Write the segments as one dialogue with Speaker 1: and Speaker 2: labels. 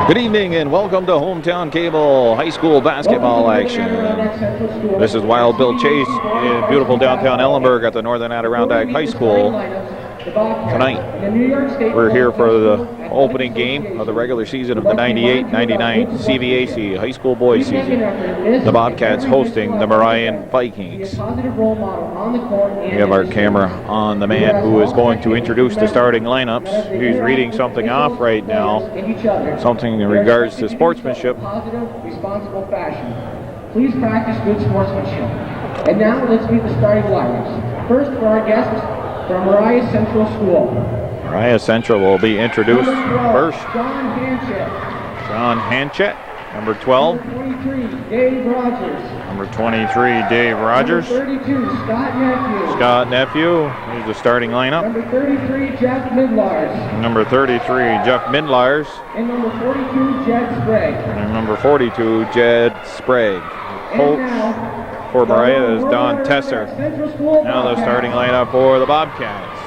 Speaker 1: Good evening and welcome to Hometown Cable High School basketball action. This is Wild Bill Chase in beautiful downtown Ellenburg at the Northern Adirondack High School. Tonight, we're here for the opening game of the regular season of the 98-99 CVAC High School Boys season. The Bobcats hosting the Moriah Vikings. We have our camera on the man who is going to introduce the starting lineups. He's reading something off right now, something in regards to sportsmanship.
Speaker 2: Responsible fashion. Please practice good sportsmanship. And now let's meet the starting lineups. First, for our guests from Moriah Central School.
Speaker 1: Moriah Central will be introduced first.
Speaker 2: John Hanchett.
Speaker 1: Number 12.
Speaker 2: Number 23, Dave Rogers.
Speaker 1: Number 23, Dave Rogers.
Speaker 2: Number 32, Scott Nephew.
Speaker 1: Scott Nephew is the starting lineup.
Speaker 2: Number 33, Jeff Midlars.
Speaker 1: Number 33, Jeff Midlars.
Speaker 2: And number 42, Jed Sprague.
Speaker 1: And number 42, Jed Sprague. Coach for Moriah is Don Tesser. Now the starting lineup for the Bobcats.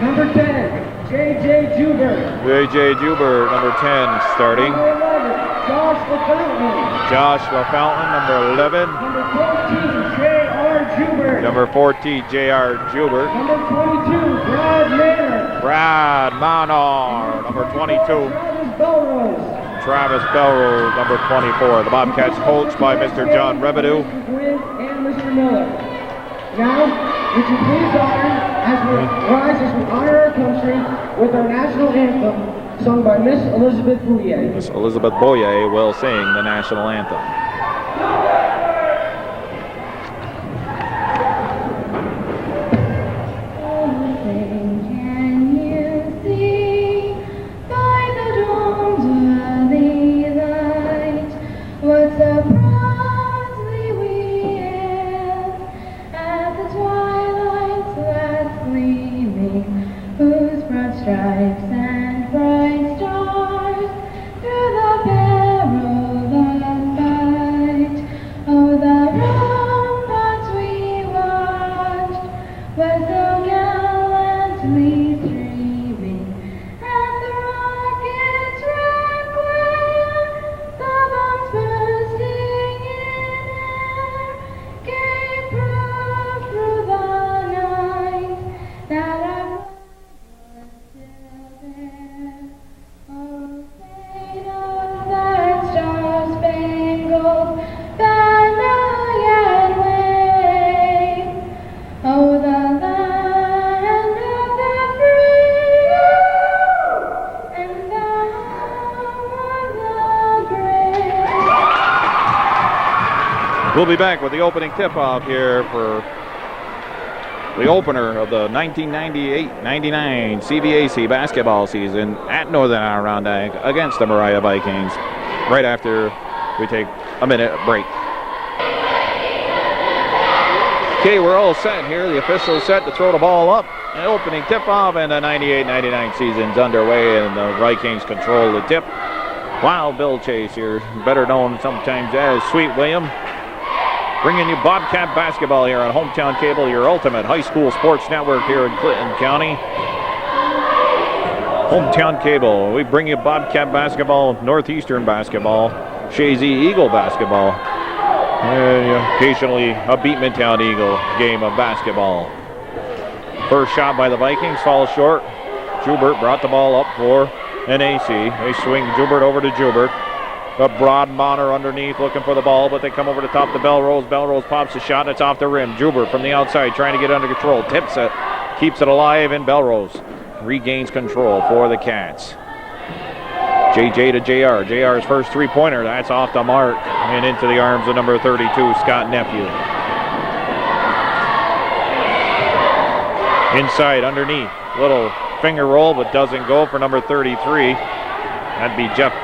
Speaker 2: Number 10, J.J. Jubert.
Speaker 1: J.J. Jubert, number 10, starting.
Speaker 2: Number 11, Josh LaFountain.
Speaker 1: Josh LaFountain, number 11.
Speaker 2: Number 14, J.R. Jubert.
Speaker 1: Number 14, J.R. Jubert.
Speaker 2: Number 22, Brad Maynard.
Speaker 1: Brad Maynard, number 22.
Speaker 2: Travis Belrose.
Speaker 1: Travis Belrose, number 24. The Bobcats coached by Mr. John Rebedew.
Speaker 2: Mr. Gwynn and Mr. Miller. Now, would you please rise as we honor our country with our national anthem sung by Miss Elizabeth Boyea.
Speaker 1: Miss Elizabeth Boyea will sing the national anthem.
Speaker 3: Stripes and bright stars through the perilous fight. Oh, the ramparts we watched were so gallantly streaming, and the rockets rattling, the bombs bursting in air, gave proof through the night that our
Speaker 1: We'll be back with the opening tip-off here for the opener of the 1998-99 CVAC basketball season at Northern Adirondack against the Moriah Vikings right after we take a minute break. Okay, we're all set here. The officials set to throw the ball up. An opening tip-off, and the 98-99 season's underway, and the Vikings control the tip. Wild Bill Chase here, better known sometimes as Sweet William, bringing you Bobcat basketball here on Hometown Cable, your ultimate high school sports network here in Clinton County. Hometown Cable, we bring you Bobcat basketball, Northeastern basketball, Shazy Eagle basketball, and occasionally a Beatmantown Eagle game of basketball. First shot by the Vikings falls short. Jubert brought the ball up for NAC. They swing Jubert over to Jubert. A broad Bonner underneath looking for the ball, but they come over the top to Belrose. Belrose pops the shot. It's off the rim. Jubert from the outside trying to get under control. Tips it. Keeps it alive, and Belrose regains control for the Cats. JJ to JR. JR's first three-pointer. That's off the mark and into the arms of number 32, Scott Nephew. Inside, underneath. Little finger roll, but doesn't go for number 33. That'd be Jeff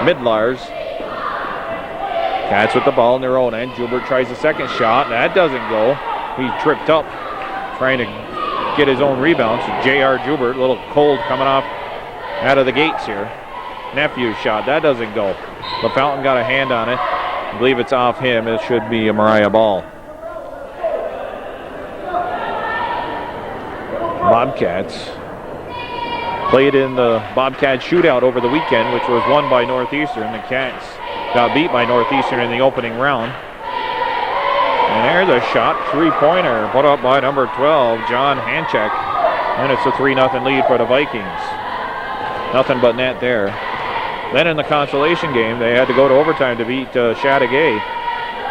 Speaker 1: Midlars. Cats with the ball in their own end. Jubert tries the second shot. That doesn't go. He tripped up trying to get his own rebound. So J.R. Jubert, a little cold coming off out of the gates here. Nephew's shot. That doesn't go. LaFountain got a hand on it. I believe it's off him. It should be a Moriah ball. Bobcats Played in the Bobcat shootout over the weekend, which was won by Northeastern. The Cats got beat by Northeastern in the opening round. And there's a shot, three-pointer, put up by number 12, John Hanchek. And it's a 3-0 lead for the Vikings. Nothing but net there. Then in the consolation game, they had to go to overtime to beat Chateauguay.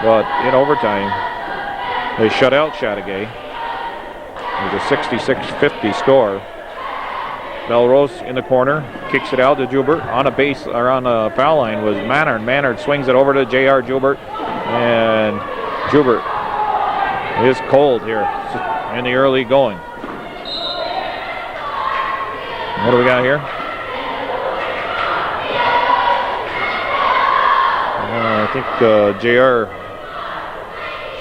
Speaker 1: But in overtime, they shut out Chateauguay. It was a 66-50 score. Belrose in the corner, kicks it out to Joubert. On a base, or on the foul line was Mannard. Mannard swings it over to J.R. Joubert. And Joubert is cold here in the early going. What do we got here? I think J.R.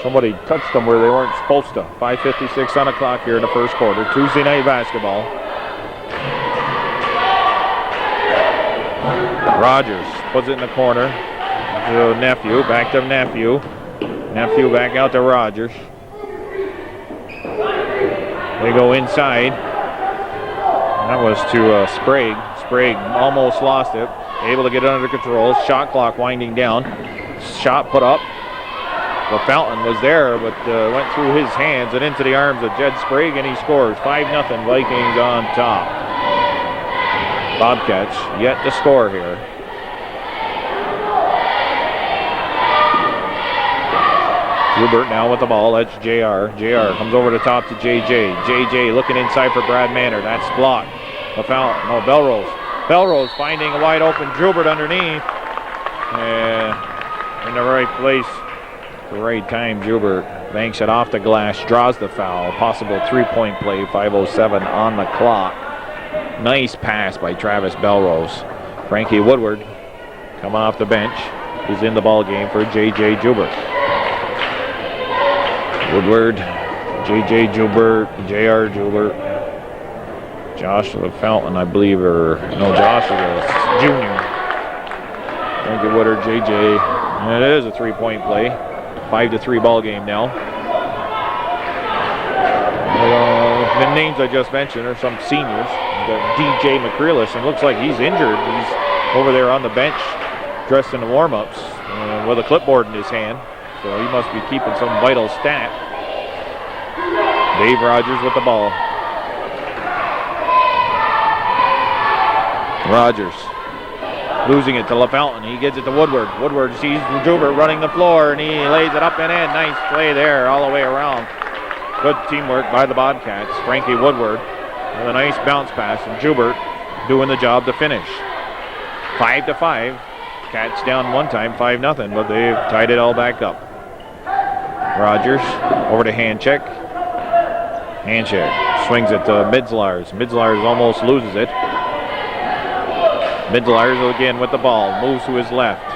Speaker 1: somebody touched them where they weren't supposed to. 5:56 on the clock here in the first quarter. Tuesday night basketball. Rogers puts it in the corner to Nephew. Back to Nephew. Nephew back out to Rogers. They go inside. That was to Sprague. Sprague almost lost it. Able to get it under control. Shot clock winding down. Shot put up. The fountain was there, but went through his hands and into the arms of Jed Sprague, and he scores. 5-0 Vikings on top. Bobcats yet to score here. Joubert now with the ball. That's JR. JR comes over the top to JJ. JJ looking inside for Brad Manor. That's blocked. The fountain. No, Belrose. Belrose finding a wide open Joubert underneath. And in the right place, the right time, Joubert banks it off the glass, draws the foul. Possible three-point play, 5:07 on the clock. Nice pass by Travis Belrose. Frankie Woodward coming off the bench. He's in the ball game for J.J. Joubert. Woodward, J.J. Joubert, J.R. Joubert. Josh the Fountain, I believe, Josh is a junior. Frankie Woodward, J.J. And it is a three-point play. 5-3 ball game now. The names I just mentioned are some seniors. DJ McCreelis, and looks like he's injured. He's over there on the bench, dressed in the warm-ups, with a clipboard in his hand. So he must be keeping some vital stat. Dave Rogers with the ball. Rogers losing it to LaFountain. He gets it to Woodward. Woodward sees Joubert running the floor, and he lays it up and in. Nice play there all the way around. Good teamwork by the Bobcats. Frankie Woodward with a nice bounce pass, and Joubert doing the job to finish. 5-5. Cats down one time, 5-0, but they've tied it all back up. Rogers over to Hanchek. Hanchek swings it to Midzlars. Midzlars almost loses it. Midzlars again with the ball. Moves to his left.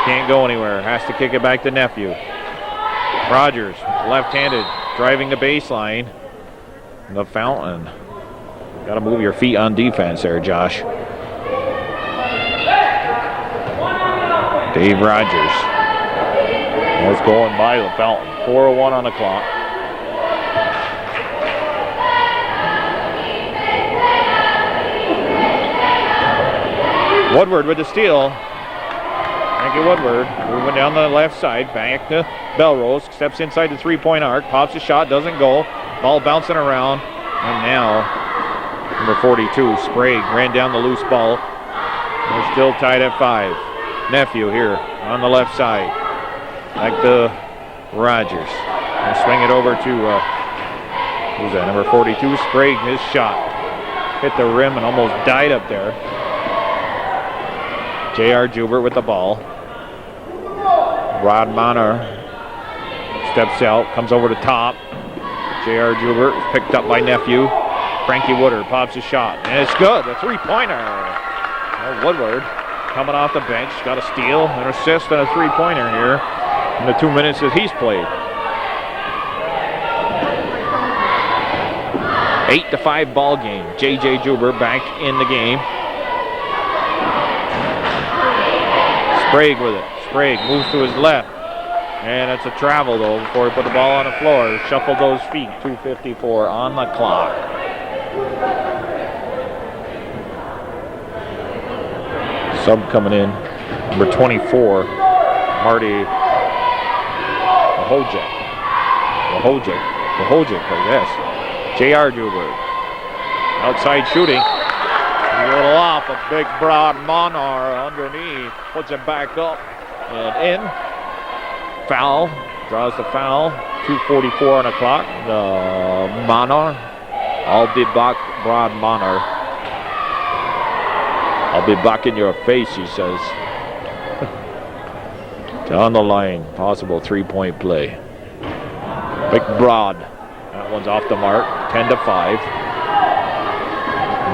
Speaker 1: Can't go anywhere. Has to kick it back to Nephew. Rogers, left-handed, driving the baseline. The Fountain. Got to move your feet on defense there, Josh. Dave Rogers. That's going by the Fountain. 4:01 on the clock. Woodward with the steal. Frankie Woodward moving down the left side. Back to Belrose. Steps inside the three-point arc. Pops a shot. Doesn't go. Ball bouncing around. And now, number 42, Sprague, ran down the loose ball. They're still tied at 5. Nephew here on the left side. Back to Rogers. They'll swing it over to, who's that, number 42, Sprague. His shot hit the rim and almost died up there. J.R. Joubert with the ball. Rod Manor steps out, comes over the top. J.R. Joubert is picked up by Nephew. Frankie Woodward pops a shot, and it's good. A three-pointer. Woodward coming off the bench, got a steal, an assist, and a three-pointer here in the 2 minutes that he's played. 8-5 ball game. J.J. Joubert back in the game. Sprague with it. Sprague moves to his left. And it's a travel, though, before he put the ball on the floor. Shuffled those feet. 2:54 on the clock. Sub coming in, number 24, Marty Wahojic, I guess. J.R. Joubert. Outside shooting. A little off, a big broad Monar underneath. Puts it back up and in. Foul. Draws the foul. 2:44 on the clock. Monar. I'll be back, broad Monar. I'll be back in your face, he says. Down the line. Possible three-point play. Big Broad. That one's off the mark. 10-5.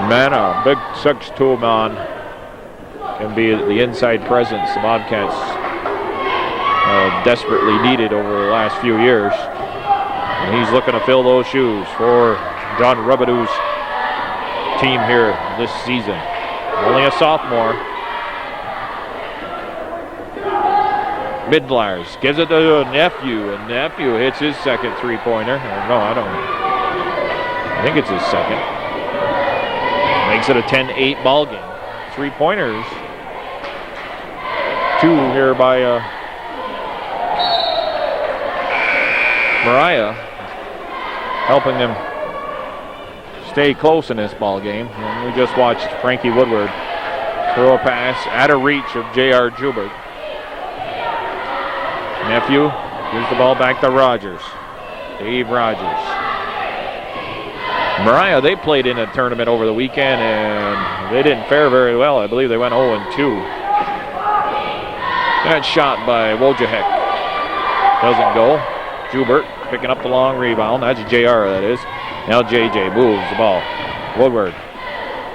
Speaker 1: Mana, big 6'2" man. Can be the inside presence the Bobcats desperately needed over the last few years. And he's looking to fill those shoes for John Robidoux' team here this season. Only a sophomore. Midlars gives it to a Nephew, and Nephew hits his second three-pointer. No, I don't know. I think it's his second. Makes it a 10-8 ball game. Three-pointers. Two here by Moriah, helping them stay close in this ball game. And we just watched Frankie Woodward throw a pass out of reach of J.R. Joubert. Nephew gives the ball back to Rogers. Dave Rogers. Moriah, they played in a tournament over the weekend and they didn't fare very well. I believe they went 0-2. That shot by Wojciech doesn't go. Joubert picking up the long rebound. That's JR, that is. Now JJ moves the ball. Woodward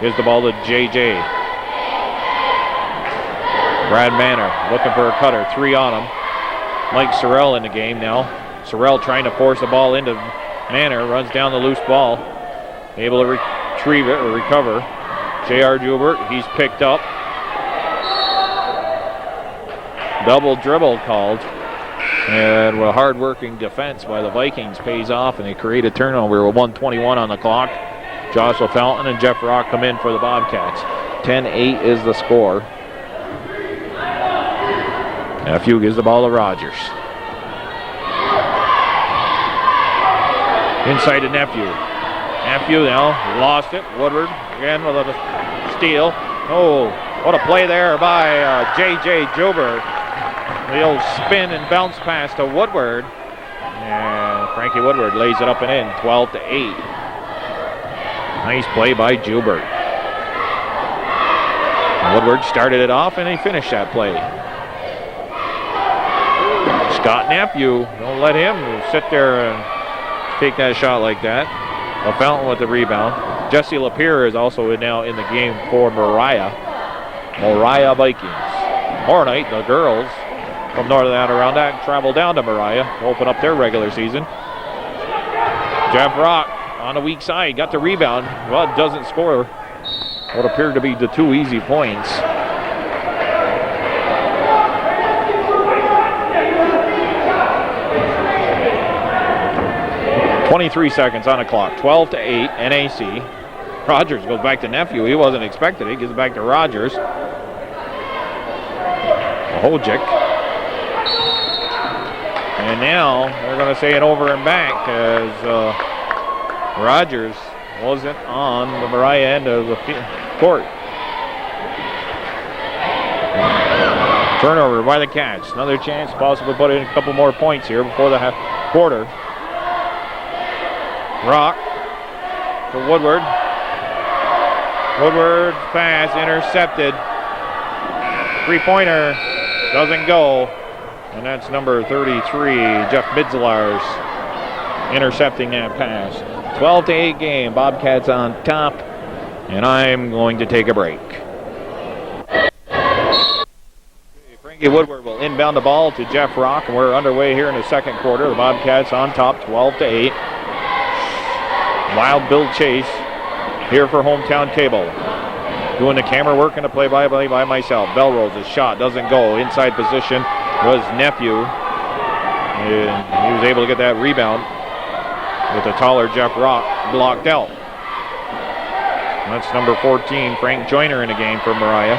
Speaker 1: gives the ball to JJ. Brad Manor looking for a cutter. 3 on him. Mike Sorrell in the game now. Sorrell trying to force the ball into Manor. Runs down the loose ball. Able to retrieve it or recover. J.R. Joubert, he's picked up. Double dribble called. And a hard-working defense by the Vikings pays off, and they create a turnover with 1:21 on the clock. Joshua Fountain and Jeff Rock come in for the Bobcats. 10-8 is the score. Nephew gives the ball to Rogers. Inside to Nephew. Nephew now lost it. Woodward again with a steal. Oh, what a play there by J.J. Joubert. The old spin and bounce pass to Woodward. And Frankie Woodward lays it up and in. 12-8. Nice play by Joubert. Woodward started it off and he finished that play. Scott Nephew, don't let him sit there and take that shot like that. A Fountain with the rebound. Jesse Lapierre is also now in the game for Moriah Vikings. Tomorrow night, the girls from Northern Adirondack travel down to Moriah to open up their regular season. Jeff Rock on the weak side, got the rebound. Well, doesn't score what appeared to be the 2 easy points. .23 seconds on the clock. 12-8, NAC. Rogers goes back to Nephew. He wasn't expected it. Gives it back to Rogers. Wojciech. And now they're going to say it over and back as Rogers wasn't on the Moriah end of the court. Turnover by the Cats. Another chance, possibly put in a couple more points here before the quarter. Rock to Woodward. Woodward pass intercepted. 3-pointer doesn't go. And that's number 33, Jeff Midzlars, intercepting that pass. 12-8 game. Bobcats on top. And I'm going to take a break. Frankie Woodward will inbound the ball to Jeff Rock. And we're underway here in the second quarter. The Bobcats on top, 12-8. Wild Bill Chase here for Hometown Cable. Doing the camera work and the play-by-play by myself. Belrose's shot doesn't go. Inside position was Nephew. And he was able to get that rebound with the taller Jeff Rock blocked out. That's number 14, Frank Joyner in the game for Moriah.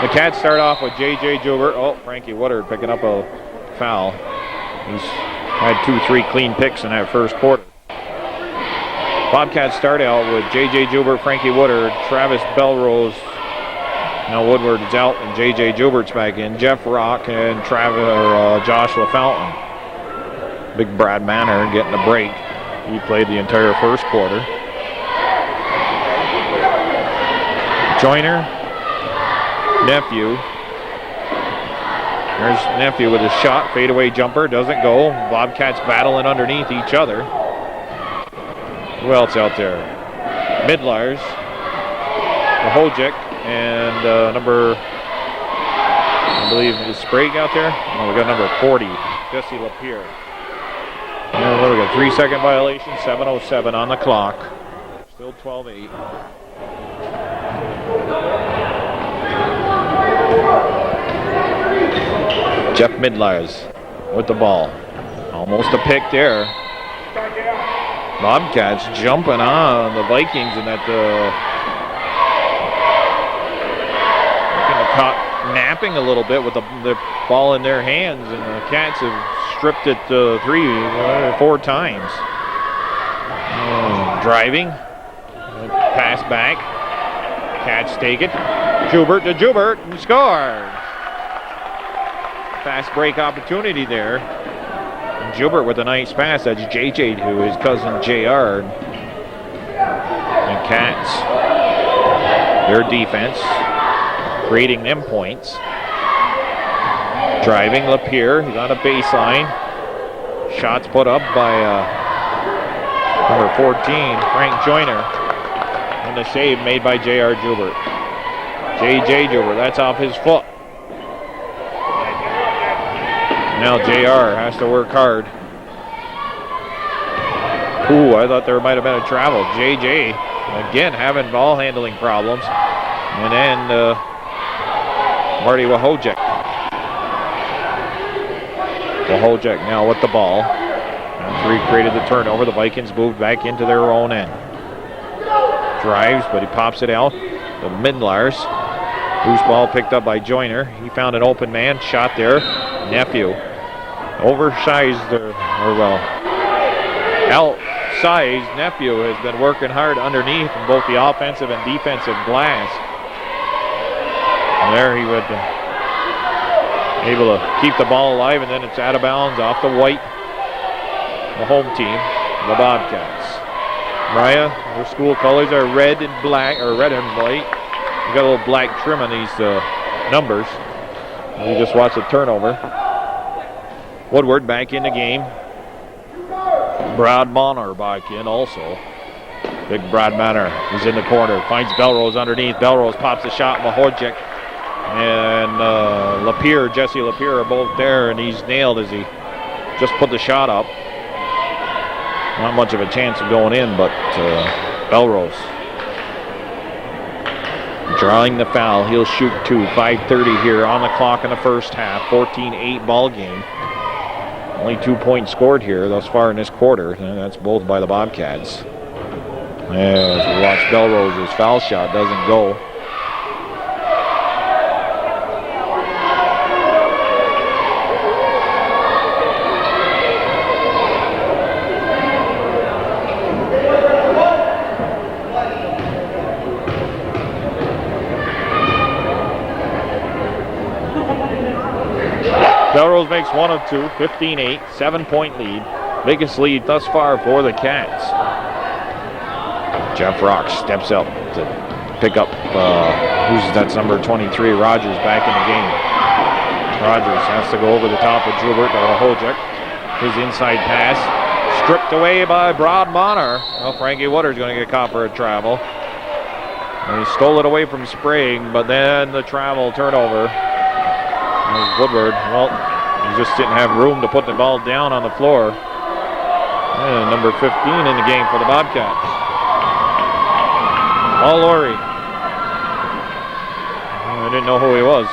Speaker 1: The Cats start off with J.J. Joubert. Oh, Frankie Woodard picking up a foul. He's had 2-3 clean picks in that first quarter. Bobcats start out with J.J. Joubert, Frankie Woodard, Travis Belrose. Now Woodward is out and J.J. Joubert's back in. Jeff Rock and Joshua Fountain. Big Brad Manor getting a break. He played the entire first quarter. Joyner, Nephew. There's Nephew with a shot, fadeaway jumper, doesn't go. Bobcats battling underneath each other. Who else out there? Midlars, Wojcik, and number, I believe, is Sprague out there? No, we got number 40, Jesse Lapierre. And what do we got? 3-second violation, 7:07 on the clock. Still 12-8. Jeff Midlars with the ball. Almost a pick there. Bobcats jumping on the Vikings and that caught napping a little bit with the ball in their hands, and the Cats have stripped it 3-4 times. Driving. Pass back. Cats take it. Joubert to Joubert and scores. Fast break opportunity there. And Joubert with a nice pass. That's JJ to his cousin JR. And Cats, their defense, creating them points. Driving Lapierre. He's on a baseline. Shots put up by number 14, Frank Joyner. And the save made by J.R. Joubert. J.J. Joubert, that's off his foot. Now J.R. has to work hard. Ooh, I thought there might have been a travel. J.J. again having ball handling problems. And then Marty Wojcik. Wojcik now with the ball. After he created the turnover, the Vikings moved back into their own end. Drives, but he pops it out to Midlars. Loose ball picked up by Joyner. He found an open man, shot there. Nephew. Oversized, outsized Nephew has been working hard underneath in both the offensive and defensive glass. And there he would able to keep the ball alive, and then it's out of bounds off the white. The home team, the Bobcats. Moriah, their school colors are red and black, or red and white. You got a little black trim on these numbers. You just watch the turnover. Woodward back in the game. Brad Manor back in also. Big Brad Manor is in the corner. Finds Belrose underneath. Belrose pops a shot. Wojcik and Lapierre, Jesse Lapierre are both there, and he's nailed as he just put the shot up. Not much of a chance of going in, but Belrose drawing the foul. He'll shoot 2. 5:30 here on the clock in the first half. 14-8 ball game. Only 2 points scored here thus far in this quarter, and that's both by the Bobcats. As we watch Belrose's foul shot, doesn't go. Belrose makes one of two, 15-8, 7-point lead. Biggest lead thus far for the Cats. Jeff Rock steps up to pick up, that's number 23, Rogers back in the game. Rogers has to go over the top of Joubert to Wojcik. His inside pass stripped away by Brad Manor. Well, Frankie Woodard's going to get caught for a travel. And he stole it away from Sprague, but then the travel turnover. Woodward, well, he just didn't have room to put the ball down on the floor. And number 15 in the game for the Bobcats. Paul Laurie. I didn't know who he was.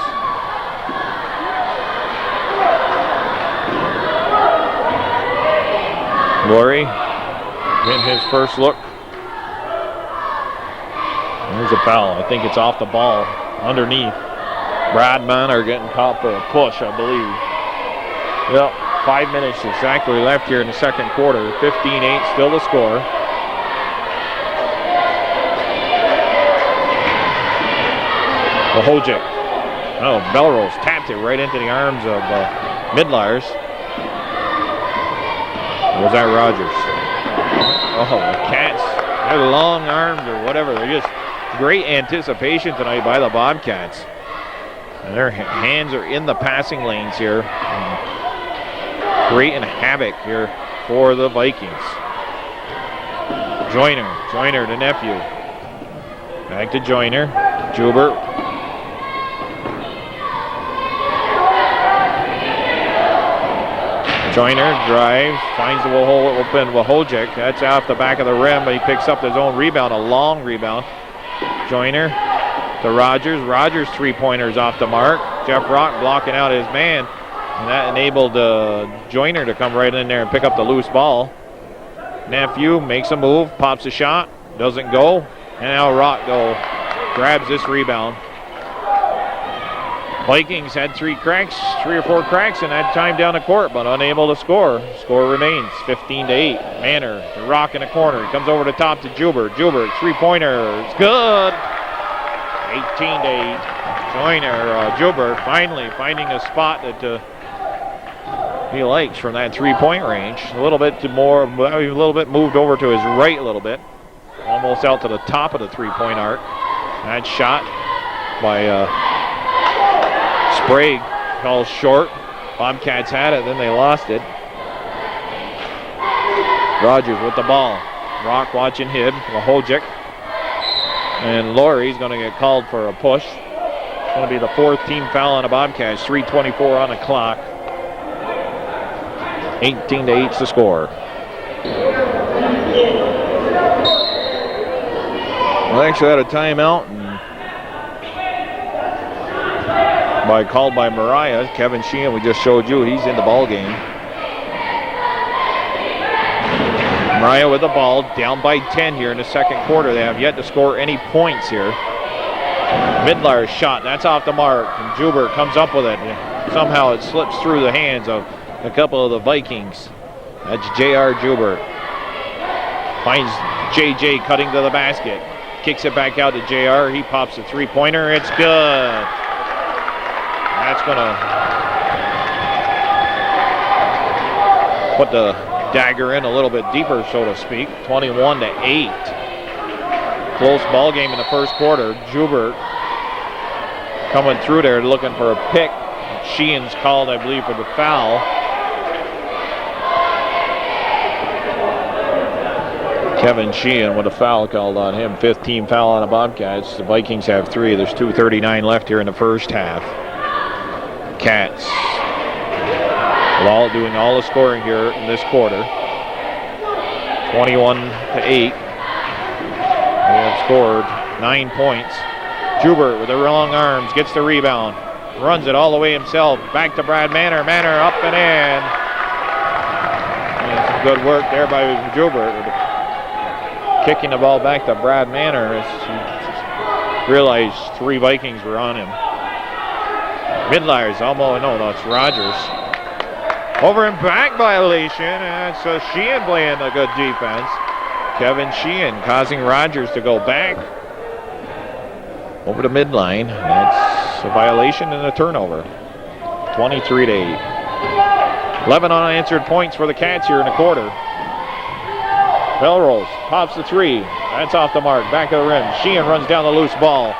Speaker 1: Laurie getting his first look. There's a foul. I think it's off the ball underneath. Brad Manor getting caught for a push, I believe. Yep, 5 minutes exactly left here in the second quarter. 15-8 still the score. Wahojik. Oh, Belrose tapped it right into the arms of Midlars. Or was that Rogers? Oh, the Cats. They're long arms or whatever. They're just great anticipation tonight by the Bobcats. And their hands are in the passing lanes here. Creating havoc here for the Vikings. Joyner to Nephew. Back to Joyner. Joubert. Joyner drives, finds the open Wahojik. That's off the back of the rim, but he picks up his own rebound, a long rebound. Joyner to Rogers. Rogers' three-pointers off the mark. Jeff Rock blocking out his man, and that enabled Joyner to come right in there and pick up the loose ball. Nephew makes a move, pops a shot, doesn't go, and now Rock grabs this rebound. Vikings had 3 or 4 cracks in that time down the court, but unable to score. Score remains 15-8. Manor, the Rock in the corner. He comes over the top to Joubert. Joubert, three-pointer. It's good. 18-8. Joubert finally finding a spot that he likes from that three-point range. A little bit moved over to his right a little bit. Almost out to the top of the three-point arc. That shot by Sprague falls short. Bobcats had it, then they lost it. Rogers with the ball. Rock watching him. Wahojik. And Laurie's going to get called for a push. It's going to be the 4th team foul on the Bobcats. 3:24 on the clock. 18-8's the score. Well, they actually had a timeout. Called by Moriah. Kevin Sheehan, we just showed you, he's in the ball game. Moriah with the ball, down by 10 here in the second quarter. They have yet to score any points here. Midlar's shot, that's off the mark, and Joubert comes up with it. Somehow it slips through the hands of a couple of the Vikings. That's J.R. Joubert. Finds J.J. cutting to the basket. Kicks it back out to J.R. He pops a three-pointer. It's good. That's going to put the dagger in a little bit deeper, so to speak. 21-8. Close ball game in the first quarter. Joubert coming through there looking for a pick. Sheehan's called, I believe, for the foul. Kevin Sheehan with a foul called on him. 5th team foul on the Bobcats. The Vikings have 3. There's 2:39 left here in the first half. Cats doing all the scoring here in this quarter. 21-8. They have scored 9 points. Joubert with the long arms gets the rebound. Runs it all the way himself. Back to Brad Manor. Manor up and in. And some good work there by Joubert. Kicking the ball back to Brad Manor as he realized 3 Vikings were on him. Midlar's almost, no, it's Rogers. Over and back violation, and so Sheehan playing a good defense. Kevin Sheehan causing Rogers to go back over the midline. That's a violation and a turnover. 23-8. 11 unanswered points for the Cats here in the quarter. Belrose pops the 3. That's off the mark, back of the rim. Sheehan runs down the loose ball.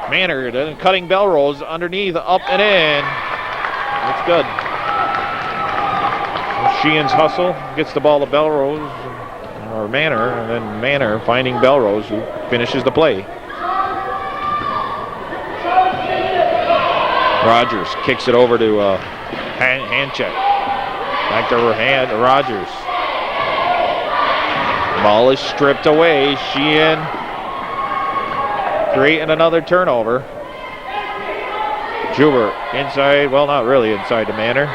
Speaker 1: Manor cutting Belrose underneath, up and in. It's good. Sheehan's hustle gets the ball to Belrose, or Manor, and then Manor finding Belrose, who finishes the play. Rogers kicks it over to hand check. Back to Rogers. Ball is stripped away. Sheehan creating another turnover. Joubert inside, well, not really inside the Manor.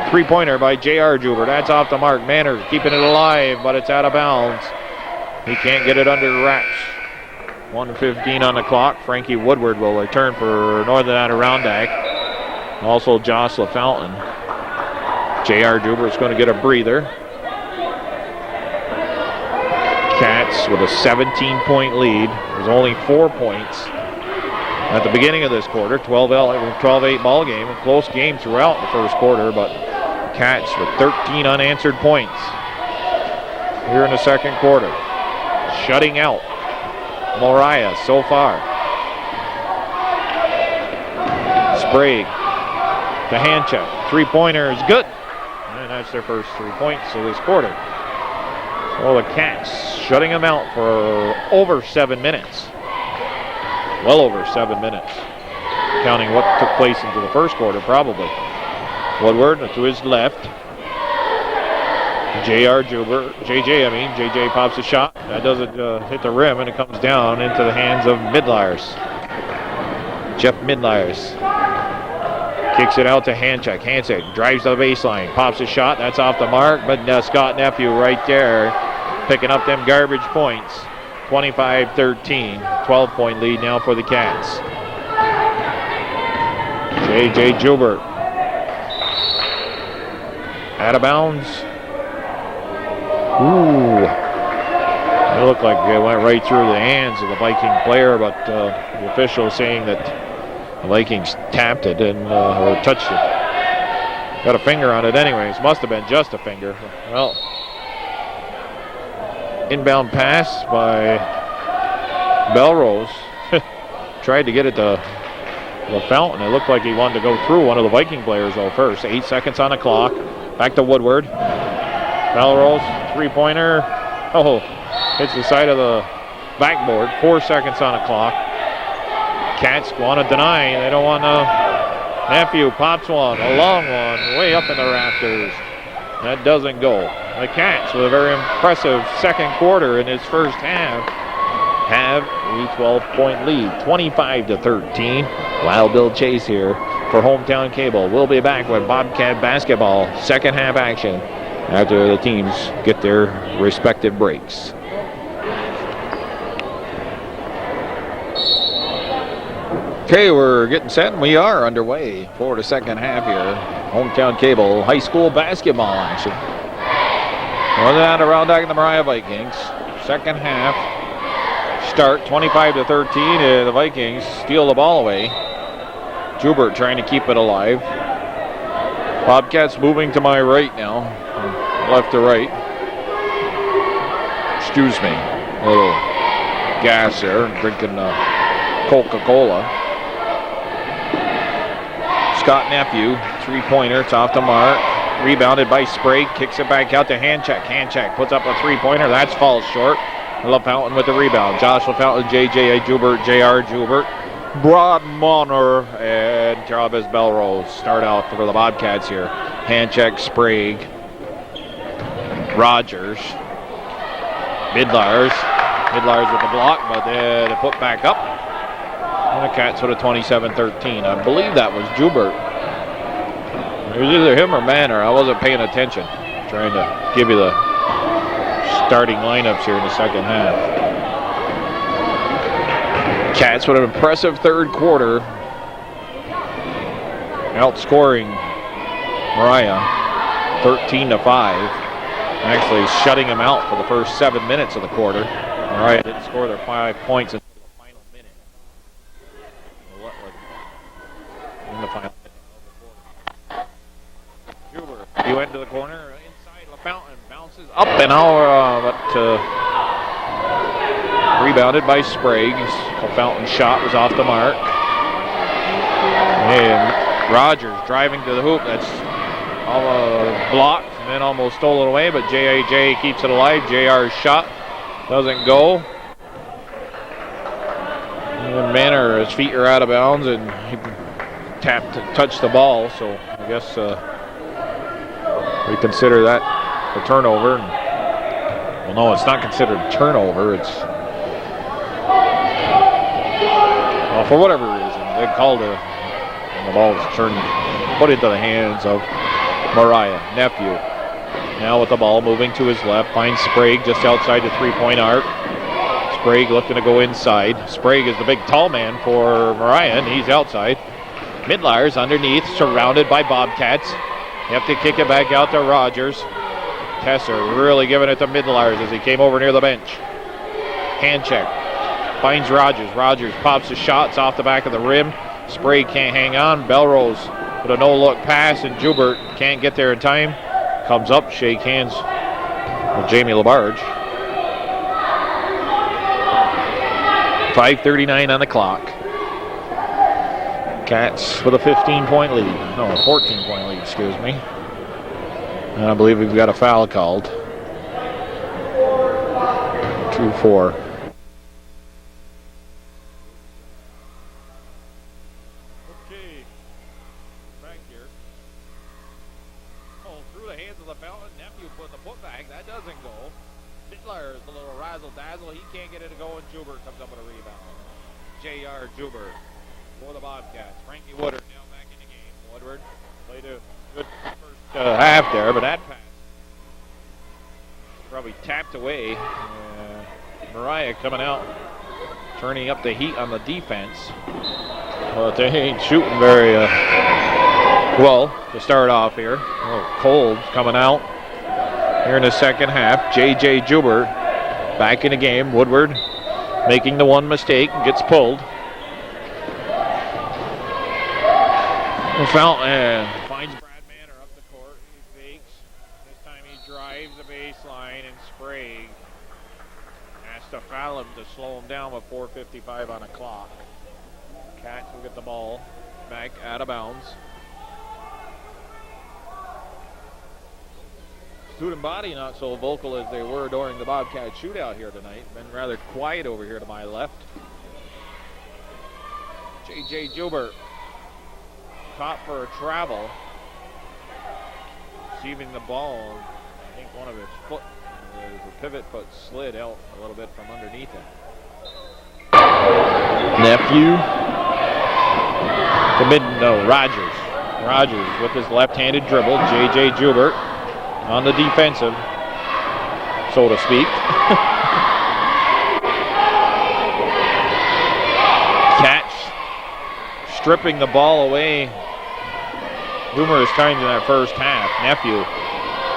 Speaker 1: Three-pointer by J.R. Joubert. That's off the mark. Manor keeping it alive, but it's out of bounds. He can't get it under wraps. 1:15 on the clock. Frankie Woodward will return for Northern Adirondack. Also Josh LaFountain. J.R. Jubert's going to get a breather. Cats with a 17-point lead. There's only 4 points at the beginning of this quarter. 12-8 ball game. A close game throughout the first quarter, but Cats with 13 unanswered points here in the second quarter. Shutting out Moriah so far. Sprague to hand check. Three-pointer is good. And that's their first 3 points of this quarter. So the Cats shutting them out for over 7 minutes. Well over 7 minutes. Counting what took place into the first quarter, probably. Woodward to his left. JJ pops a shot. That doesn't hit the rim, and it comes down into the hands of Midlyers. Jeff Midlyers kicks it out to Handcheck. Handcheck drives to the baseline, pops a shot. That's off the mark, but Scott Nephew right there picking up them garbage points. 25-13, 12-point lead now for the Cats. J.J. Joubert out of bounds. Ooh. It looked like it went right through the hands of the Viking player, but the official saying that the Vikings tapped it and or touched it. Got a finger on it anyways. Must have been just a finger. Well, inbound pass by Belrose. Tried to get it to LaFountain. It looked like he wanted to go through one of the Viking players though first. 8 seconds on the clock. Back to Woodward. Belrose, three-pointer. Oh, hits the side of the backboard. 4 seconds on the clock. Cats want to deny. They don't want to. Nephew pops one, a long one, way up in the rafters. That doesn't go. The Cats, with a very impressive second quarter in its first half, have a 12-point lead, 25-13. Wild Bill Chase here for Hometown Cable. We'll be back with Bobcat basketball second half action after the teams get their respective breaks. Okay, we're getting set and we are underway for the second half here. Hometown Cable high school basketball action. Northern Adirondack and the Moriah Vikings. Second half start 25-13. The Vikings steal the ball away. Joubert trying to keep it alive. Bobcats moving to my right now. From left to right. Excuse me. A little gas there. Drinking Coca-Cola. Scott Nephew, three-pointer, it's off the mark. Rebounded by Sprague, kicks it back out to Handcheck. Handcheck puts up a three-pointer, that falls short. LaFountain with the rebound. Josh LaFountain, J.J. Joubert, J.R. Joubert. Brad Monner and Travis Belrose start out for the Bobcats here. Handcheck, Sprague, Rogers, Midlyers with the block, but then put back up. And the Cats with a 27-13. I believe that was Joubert. It was either him or Manor. I wasn't paying attention. Trying to give you the starting lineups here in the second half. Cats with an impressive third quarter. Outscoring Moriah 13-5. Actually shutting them out for the first 7 minutes of the quarter. Moriah didn't score their 5 points until the final minute. In the final minute. Joubert, he went to the corner. Inside, LaFountain bounces up and out, but rebounded by Sprague. LaFountain's shot was off the mark. And Rogers driving to the hoop. That's blocked and then almost stolen away, but J.A.J. keeps it alive. J.R.'s shot doesn't go. And Manor, his feet are out of bounds, and he tapped to touch the ball, so I guess we consider that a turnover. Well, no, it's not considered a turnover. It's for whatever reason they called it, and the ball was put into the hands of Moriah. Nephew now with the ball moving to his left, finds Sprague just outside the three-point arc. Sprague looking to go inside. Sprague is the big tall man for Moriah, and he's outside. Midlars underneath, surrounded by Bobcats. You have to kick it back out to Rogers. Tesser really giving it to Midlars as he came over near the bench. Hand check. Finds Rogers. Rogers pops the shots off the back of the rim. Sprague can't hang on. Belrose with a no-look pass, and Joubert can't get there in time. Comes up, shake hands with Jamie Labarge. 5:39 on the clock. Cats with a 15-point lead. No, a 14-point lead, excuse me. And I believe we've got a foul called. 2-4. Okay, back here. Oh, through the hands of the fountain. Nephew putting the putback. That doesn't go. Fiddler is a little razzle-dazzle. He can't get it to go, and Joubert comes up with a rebound. J.R. Joubert for the Bobcats. Frankie Woodard now back in the game. Woodward played a good first half there, but that pass probably tapped away. Moriah coming out, turning up the heat on the defense. But they ain't shooting very well to start off here. A little cold coming out here in the second half. J.J. Joubert back in the game. Woodward making the one mistake and gets pulled. Fountain finds Brad Manor up the court. He fakes. This time he drives the baseline, and Sprague has to foul him to slow him down with 4:55 on the clock. Cats will get the ball back out of bounds. Student body not so vocal as they were during the Bobcat shootout here tonight. Been rather quiet over here to my left. J.J. Joubert caught for a travel. Receiving the ball. I think one of his foot, the pivot foot slid out a little bit from underneath him. Nephew. Rogers. Rogers with his left-handed dribble. J.J. Joubert on the defensive, so to speak. Catch stripping the ball away numerous times in that first half. Nephew,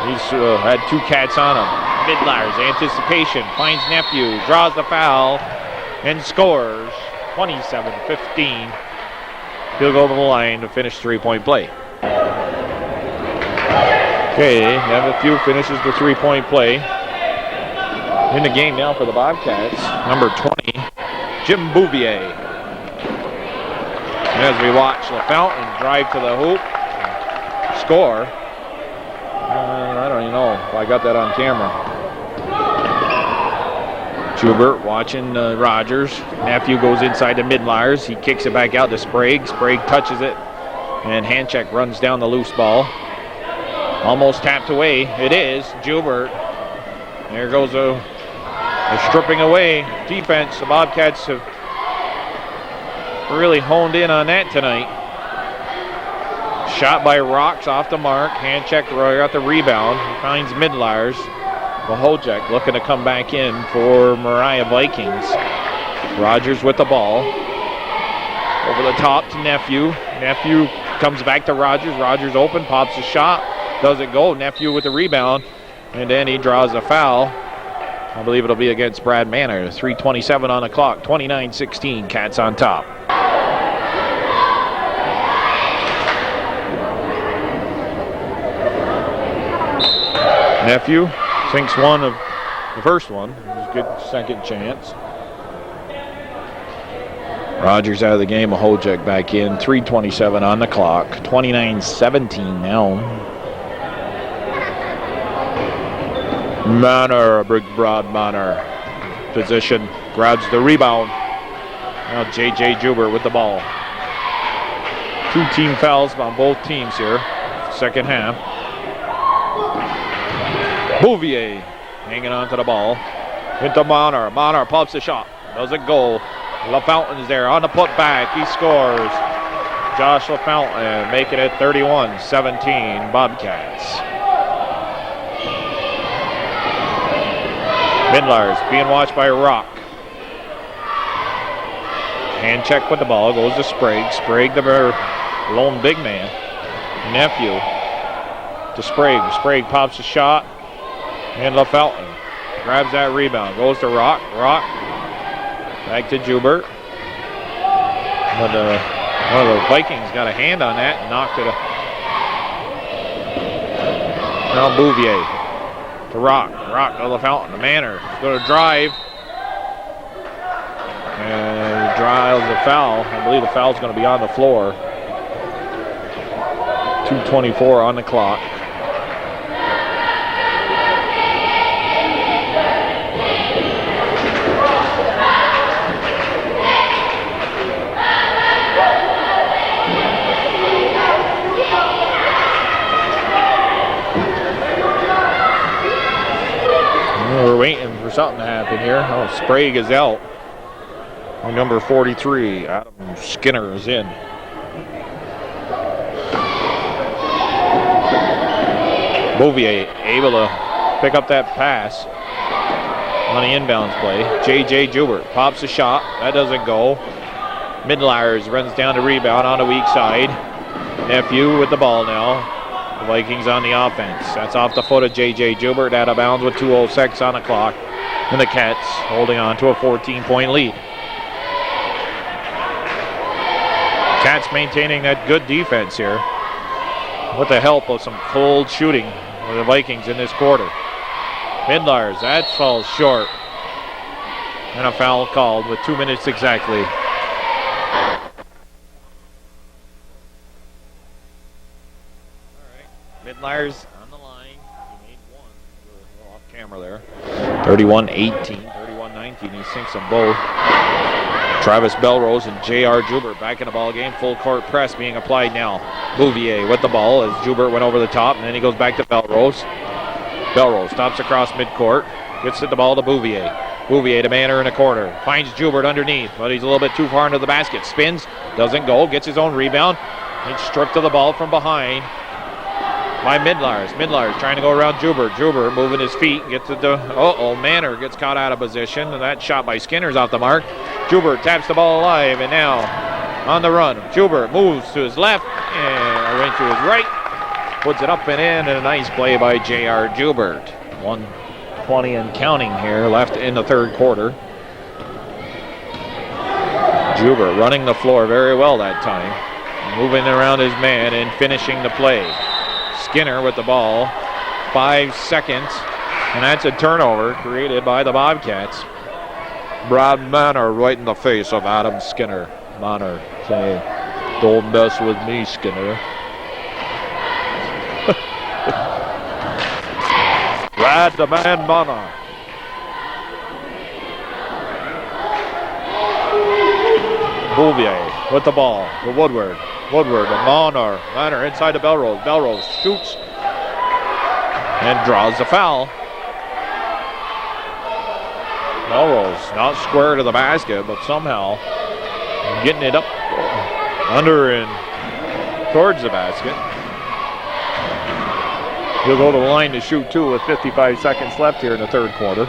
Speaker 1: he's had two cats on him. Midlars, anticipation, finds Nephew, draws the foul, and scores. 27-15. He'll go over the line to finish three-point play. Okay, Nephew finishes the three-point play. In the game now for the Bobcats, number 20, Jim Bouvier. As we watch LaFountain drive to the hoop, score. I don't even know if I got that on camera. Joubert watching Rogers. Nephew goes inside to Midlars. He kicks it back out to Sprague. Sprague touches it, and hand check runs down the loose ball. Almost tapped away. It is Joubert. There goes a stripping away defense. The Bobcats have really honed in on that tonight. Shot by Rocks off the mark. Hand check, got the rebound. He finds Midlars. Wojciech looking to come back in for Moriah Vikings. Rogers with the ball. Over the top to Nephew. Nephew comes back to Rogers. Rogers open, pops a shot. Doesn't go. Nephew with the rebound. And then he draws a foul. I believe it'll be against Brad Manor. 3:27 on the clock. 29-16. Cats on top. Nephew sinks one of the first one. It was a good second chance. Rogers out of the game. Wojciech back in. 3:27 on the clock. 29-17 now. Manor, a big broad Manor. Position, grabs the rebound. Now J.J. Joubert with the ball. 2 team fouls on both teams here. Second half. Bouvier hanging on to the ball. Into Manor. Manor pops the shot. Doesn't go. LaFountain's there on the putback. He scores. Josh LaFountain making it 31-17 Bobcats. Midlars being watched by Rock. Hand check with the ball. Goes to Sprague. Sprague, the lone big man. Nephew to Sprague. Sprague pops a shot. And LaFountain grabs that rebound. Goes to Rock. Rock back to Joubert. But one of the Vikings got a hand on that and knocked it. Now Bouvier to Rock. Rock to LaFountain. The Manor is going to drive. And he drives the foul. I believe the foul's going to be on the floor. 2:24 on the clock. We're waiting for something to happen here. Oh, Sprague is out. Number 43, Adam Skinner is in. Bouvier able to pick up that pass on the inbounds play. J.J. Joubert pops a shot. That doesn't go. Midlires runs down to rebound on the weak side. Nephew with the ball now. The Vikings on the offense. That's off the foot of J.J. Joubert, out of bounds with 2:06 on the clock. And the Cats holding on to a 14-point lead. Cats maintaining that good defense here with the help of some cold shooting of the Vikings in this quarter. Midlars, that falls short. And a foul called with 2 minutes exactly. Midlars on the line. He made one. Off camera there. 31-18, 31-19. He sinks them both. Travis Belrose and J.R. Joubert back in the ball game. Full court press being applied now. Bouvier with the ball as Joubert went over the top, and then he goes back to Belrose. Belrose stops across midcourt. Gets the ball to Bouvier. Bouvier to Manor in the corner. Finds Joubert underneath, but he's a little bit too far into the basket. Spins, doesn't go, gets his own rebound. He's stripped of the ball from behind by Midlars. Midlars trying to go around Joubert. Joubert moving his feet. Gets to the, Manor gets caught out of position. And that shot by Skinner's off the mark. Joubert taps the ball alive, and now on the run. Joubert moves to his left and went to his right. Puts it up and in, and a nice play by J.R. Joubert. 1:20 and counting here left in the third quarter. Joubert running the floor very well that time. Moving around his man and finishing the play. Skinner with the ball. 5 seconds. And that's a turnover created by the Bobcats. Brad Manor right in the face of Adam Skinner. Manor saying, "Don't mess with me, Skinner." Brad the man Manor. Bouvier with the ball to Woodward. Woodward to Manor. Manor inside to Belrose. Belrose shoots and draws the foul. Melrose not square to the basket, but somehow getting it up under and towards the basket. He'll go to the line to shoot two with 55 seconds left here in the third quarter.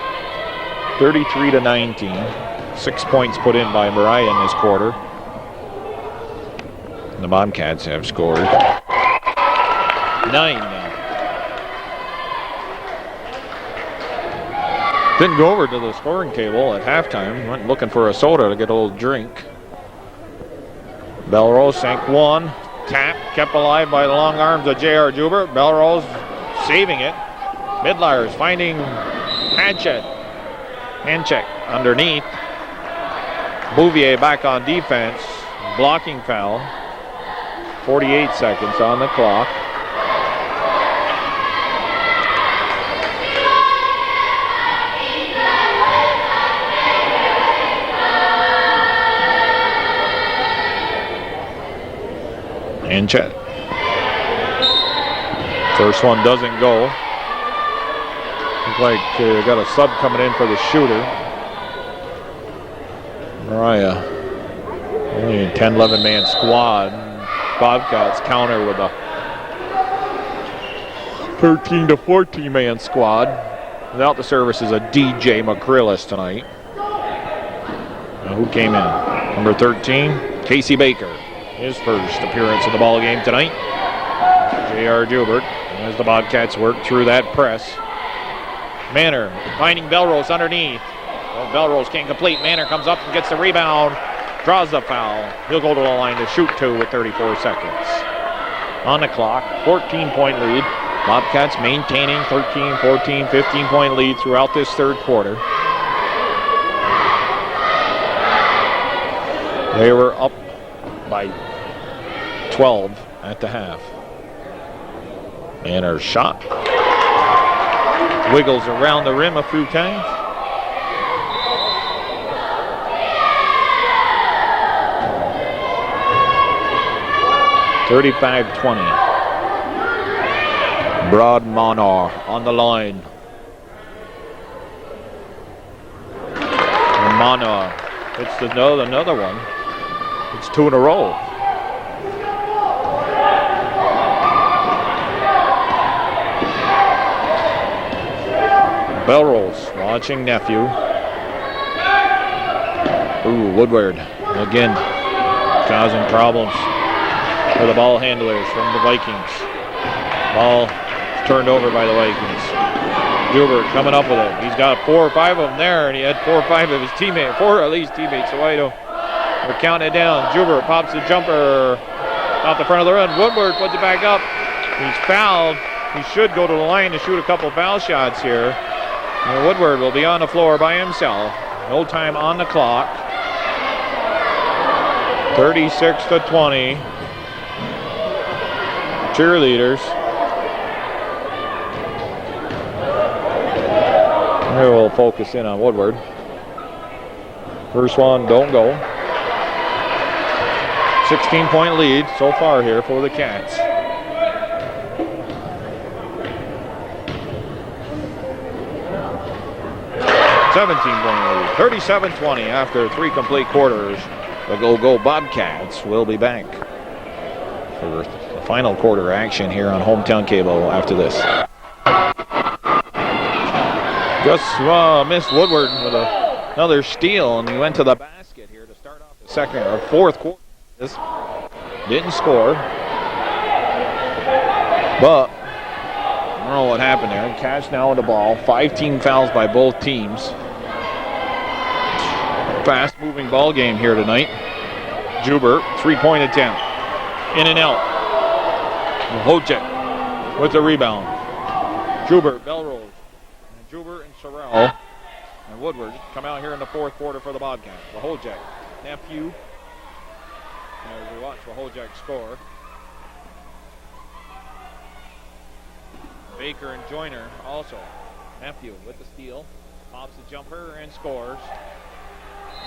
Speaker 1: 33-19. 6 points put in by Moriah in this quarter. And the Bobcats have scored 9 now. Didn't go over to the scoring table at halftime. Went looking for a soda to get a little drink. Belrose sank one. Tap kept alive by the long arms of J.R. Joubert. Belrose saving it. Midlars finding Hanchett. Handcheck underneath. Bouvier back on defense. Blocking foul. 48 seconds on the clock. Hanchett. First one doesn't go. Looks like got a sub coming in for the shooter. Moriah. Only a 10-11 man squad. Bobcats counter with a 13 to 14 man squad. Without the services of DJ McCrillis tonight. Now, who came in? Number 13, Casey Baker. His first appearance in the ball game tonight. J.R. Jubert as the Bobcats work through that press. Manor finding Belrose underneath. Well, Belrose can't complete. Manor comes up and gets the rebound. Draws the foul. He'll go to the line to shoot two with 34 seconds. On the clock, 14-point lead. Bobcats maintaining 13, 14, 15-point lead throughout this third quarter. They were up by 12 at the half. And her shot wiggles around the rim a few times. (35-20). Broad Monor on the line. And Monor hits another one. It's two in a row. Belrose watching nephew. Ooh, Woodward again causing problems for the ball handlers from the Vikings. Ball turned over by the Vikings. Jubert coming up with it. He's got 4 or 5 of them there, and he had 4 or 5 of his teammates, 4 at least teammates. So I don't. We're counting it down. Jubert pops the jumper off the front of the run. Woodward puts it back up. He's fouled. He should go to the line to shoot a couple foul shots here. And Woodward will be on the floor by himself. No time on the clock. 36-20. Cheerleaders. Here we'll focus in on Woodward. First one, don't go. 16-point lead so far here for the Cats. (17-point lead). 37-20 after 3 complete quarters. The Go Bobcats will be back for the final quarter action here on Hometown Cable after this. Just missed Woodward with another steal, and he went to the basket here to start off the second or fourth quarter. Didn't score, but I don't know what happened there. Cats now with the ball. 5 team fouls by both teams. Fast-moving ball game here tonight. Jubert, 3-point attempt. In and out. Hojek with the rebound. Jubert, Belrose. And Jubert and Sorrell and Woodward come out here in the fourth quarter for the Bobcats. Wahojek, nephew. As we watch Wahojek score. Baker and Joyner also. Nephew with the steal. Pops the jumper and scores.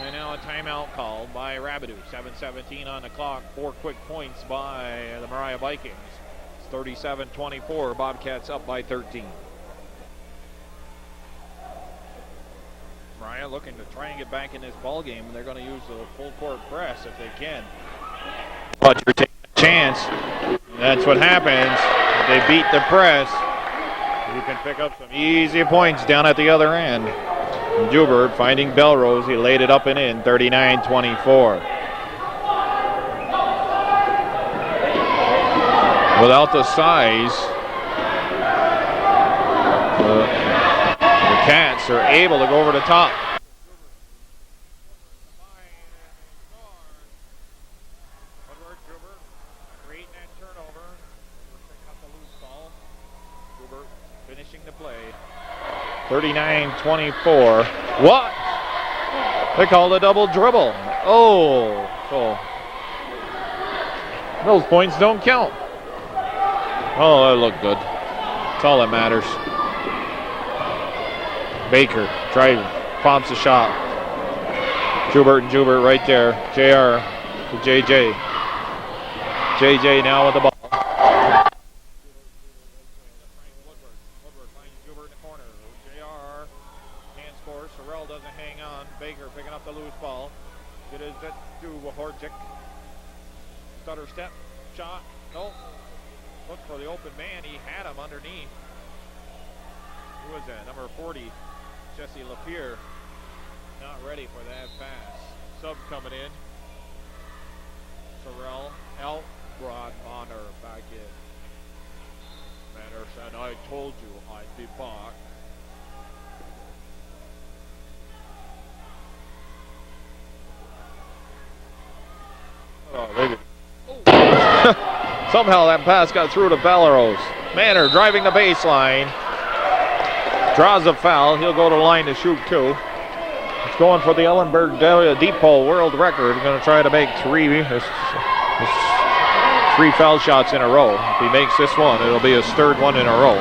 Speaker 1: And now a timeout called by Rabideau. 7:17 on the clock. 4 quick points by the Moriah Vikings. It's 37-24. Bobcats up by 13. Moriah looking to try and get back in this ball game, and they're going to use the full court press if they can. But you're taking a chance. That's what happens. If they beat the press, you can pick up some easy points down at the other end. Jubert finding Belrose. He laid it up and in. 39-24. Without the size, the Cats are able to go over the top. Creating that turnover. Picking up the loose ball. Jubert finishing the play. 39-24. What? They called a double dribble. Oh. Those points don't count. Oh, that looked good. That's all that matters. Baker pops a shot. Jubert right there. JR to JJ. JJ now with the ball. Woodward finds Jubert in the corner. JR can't score. Sorrell doesn't hang on. Baker picking up the loose ball. It is to Wahorczyk. Stutter step. Shot. Nope. Look for the open man. He had him underneath. Who was that? Number 40, Jesse Lapierre. Not ready for that pass. Sub coming in. Terrell out, Rod Bonner back in. Manner said, I told you I'd be back. Oh, maybe. Somehow that pass got through to Bellerose. Manner driving the baseline. Draws a foul. He'll go to the line to shoot two. He's going for the Ellenberg Depot world record. He's going to try to make three foul shots in a row. If he makes this one, it'll be his third one in a row.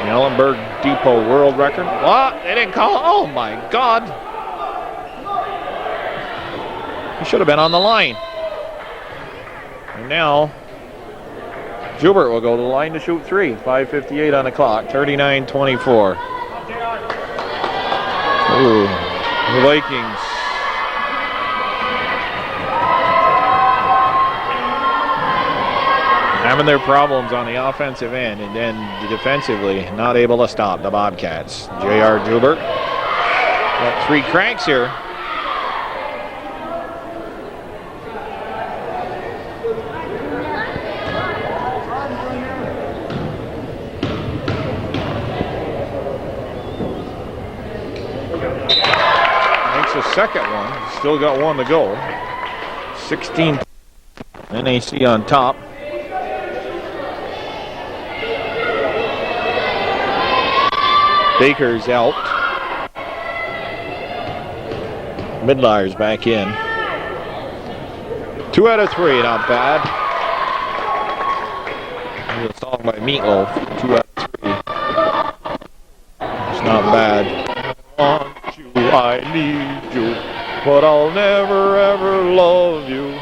Speaker 1: The Ellenberg Depot world record. What? They didn't call. Oh my God. He should have been on the line. And now Joubert will go to the line to shoot three. 5:58 on the clock. 39-24. Ooh, the Vikings. Having their problems on the offensive end, and then defensively not able to stop the Bobcats. J.R. Joubert got three cranks here. Second one, still got one to go. 16 NAC on top. Baker's out. Midleyer's back in. 2 out of 3, not bad. Here's a song by Meatloaf. 2 out of 3. It's not bad. I need you, but I'll never ever love you.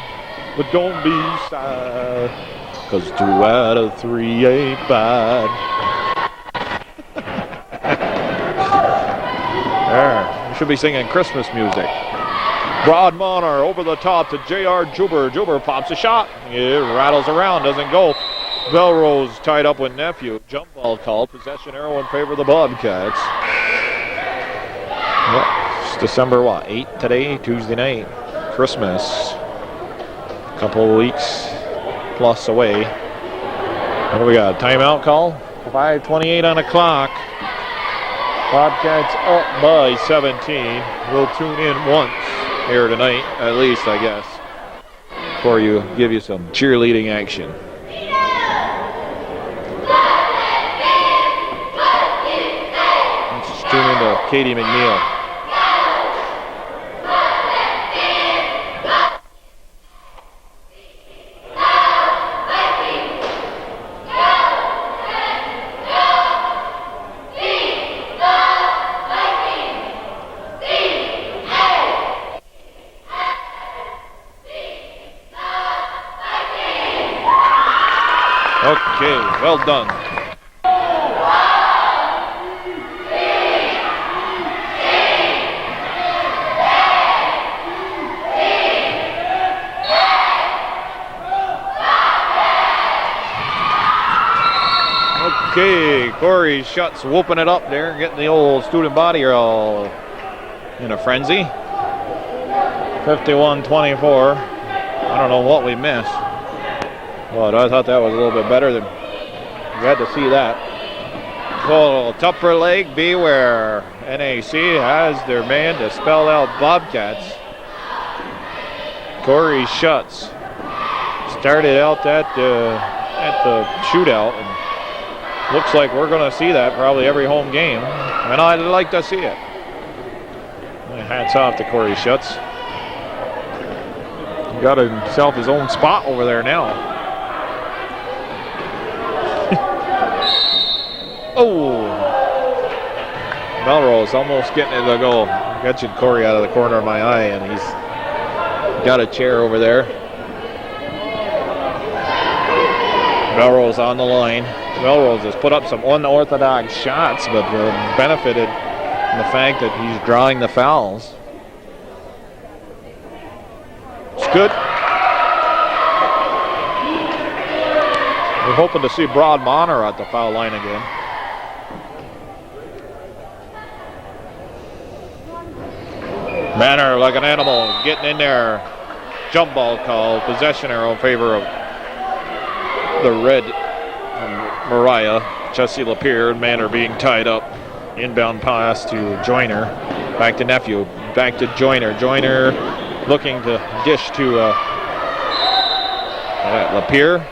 Speaker 1: But don't be sad, 'cause 2 out of 3 ain't bad. There, you should be singing Christmas music. Rod Bonner over the top to J.R. Joubert. Joubert pops a shot. It rattles around, doesn't go. Belrose tied up with Nephew. Jump ball called. Possession arrow in favor of the Bobcats. Well, it's December 8 today, Tuesday night, Christmas. A couple of weeks plus away. What do we got? Timeout call? 5:28 on the clock. Bobcats up by 17. We'll tune in once here tonight, at least, I guess, before you give you some cheerleading action. Let's tune into Katie McNeil. Okay, well done. Okay, Corey Schutz whooping it up there, getting the old student body all in a frenzy. 51-24. I don't know what we missed. But I thought that was a little bit better than you had to see that. Oh, tougher leg, beware. NAC has their man to spell out Bobcats. Corey Schutz started out at the shootout, and looks like we're going to see that probably every home game, and I'd like to see it. Hats off to Corey Schutz. He got himself his own spot over there now. Oh, Melrose almost getting it to go. Catching Corey out of the corner of my eye, and he's got a chair over there. Melrose on the line. Melrose has put up some unorthodox shots, but benefited from the fact that he's drawing the fouls. It's good. We're hoping to see Rod Bonner at the foul line again. Manor like an animal getting in there. Jump ball call. Possession arrow in favor of the red Moriah. Jesse Lapierre and Manor being tied up. Inbound pass to Joyner. Back to Nephew. Back to Joyner. Joyner looking to dish to Lapierre.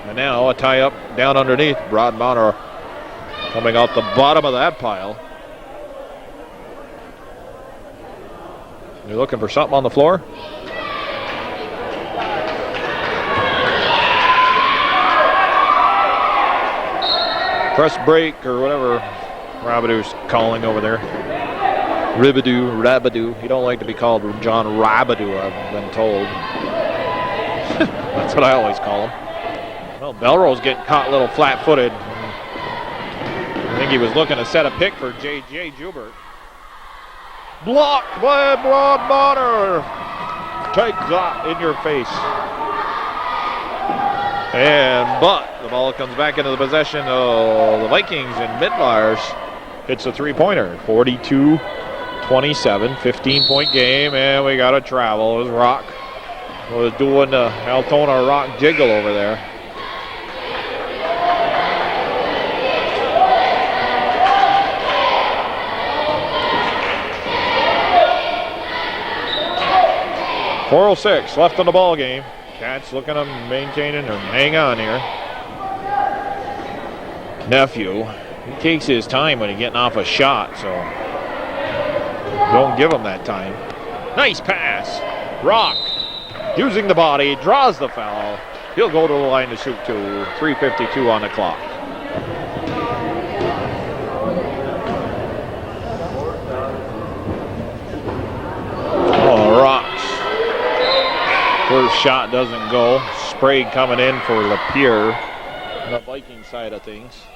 Speaker 1: And now a tie up down underneath. Rod Bonner coming out the bottom of that pile. You're looking for something on the floor? Press break or whatever Rabadou's calling over there. Rabadou. He don't like to be called John Rabadou, I've been told. That's what I always call him. Well, Belrose getting caught a little flat-footed. I think he was looking to set a pick for J.J. Joubert. Blocked by Rod Bonner. Take that in your face. But the ball comes back into the possession of the Vikings, and Midlars hits a three-pointer. 42-27, 15-point game, and we got a travel. It was Rock. Was doing the Altona Rock jiggle over there. .406 left in the ball game. Cats looking to maintain and hang on here. Nephew, he takes his time when he's getting off a shot, so don't give him that time. Nice pass. Rock using the body, draws the foul. He'll go to the line to shoot two. 3:52 on the clock. Rocks. First shot doesn't go. Sprague coming in for Lapierre on the Viking side of things.